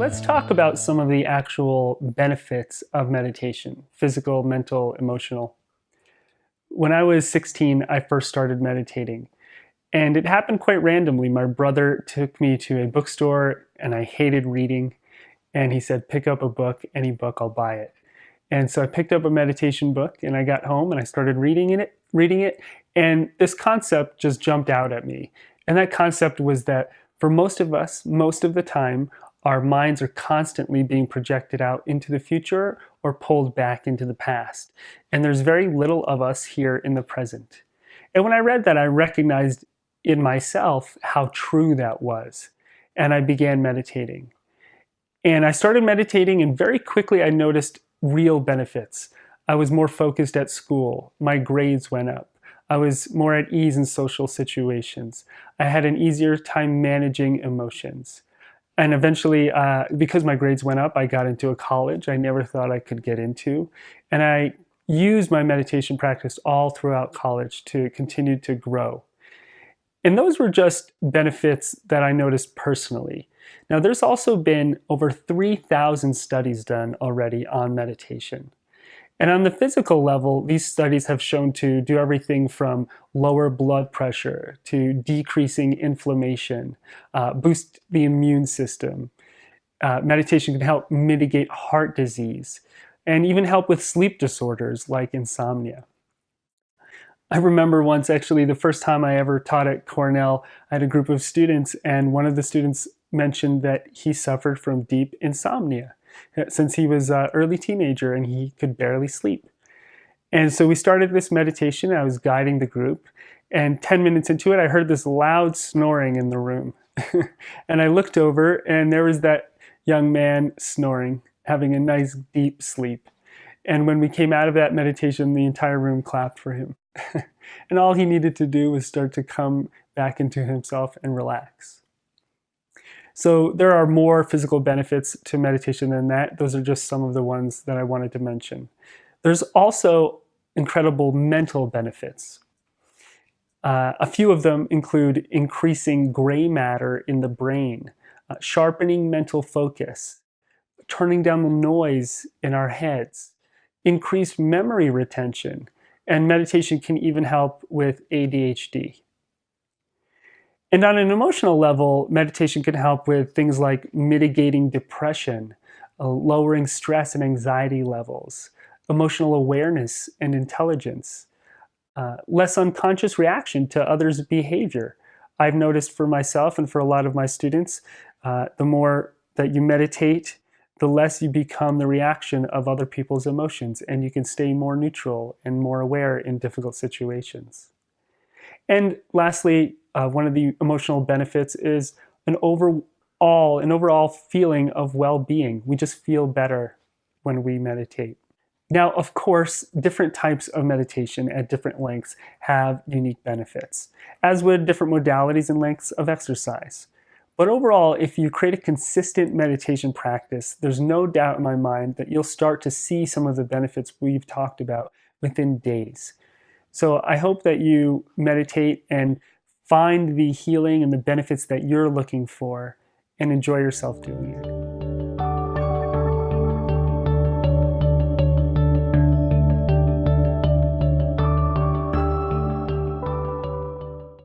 let's talk about some of the actual benefits of meditation, physical, mental, emotional. When I was 16, I first started meditating, and it happened quite randomly. My brother took me to a bookstore, and I hated reading, and he said, pick up a book, any book, I'll buy it. And so I picked up a meditation book, and I got home and I started reading it, and this concept just jumped out at me. And that concept was that for most of us, most of the time, our minds are constantly being projected out into the future or pulled back into the past. And there's very little of us here in the present. And when I read that, I recognized in myself how true that was. And I began meditating. And I started meditating, and very quickly I noticed real benefits. I was more focused at school. My grades went up. I was more at ease in social situations. I had an easier time managing emotions. And eventually, because my grades went up, I got into a college I never thought I could get into. And I used my meditation practice all throughout college to continue to grow. And those were just benefits that I noticed personally. Now, there's also been over 3,000 studies done already on meditation. And on the physical level, these studies have shown to do everything from lower blood pressure to decreasing inflammation, boost the immune system. Meditation can help mitigate heart disease and even help with sleep disorders like insomnia. I remember once, actually, the first time I ever taught at Cornell, I had a group of students, and one of the students mentioned that he suffered from deep insomnia since he was an early teenager and he could barely sleep. And so we started this meditation. I was guiding the group, and 10 minutes into it, I heard this loud snoring in the room. And I looked over, and there was that young man snoring, having a nice deep sleep. And when we came out of that meditation, the entire room clapped for him. And all he needed to do was start to come back into himself and relax. So there are more physical benefits to meditation than that. Those are just some of the ones that I wanted to mention. There's also incredible mental benefits. A few of them include increasing gray matter in the brain, sharpening mental focus, turning down the noise in our heads, increased memory retention, and meditation can even help with ADHD. And on an emotional level, meditation can help with things like mitigating depression, lowering stress and anxiety levels, emotional awareness and intelligence, less unconscious reaction to others' behavior. I've noticed for myself and for a lot of my students, the more that you meditate, the less you become the reaction of other people's emotions, and you can stay more neutral and more aware in difficult situations. And lastly, one of the emotional benefits is an overall feeling of well-being. We just feel better when we meditate. Now, of course, different types of meditation at different lengths have unique benefits, as would different modalities and lengths of exercise. But overall, if you create a consistent meditation practice, there's no doubt in my mind that you'll start to see some of the benefits we've talked about within days. So I hope that you meditate and find the healing and the benefits that you're looking for and enjoy yourself doing it.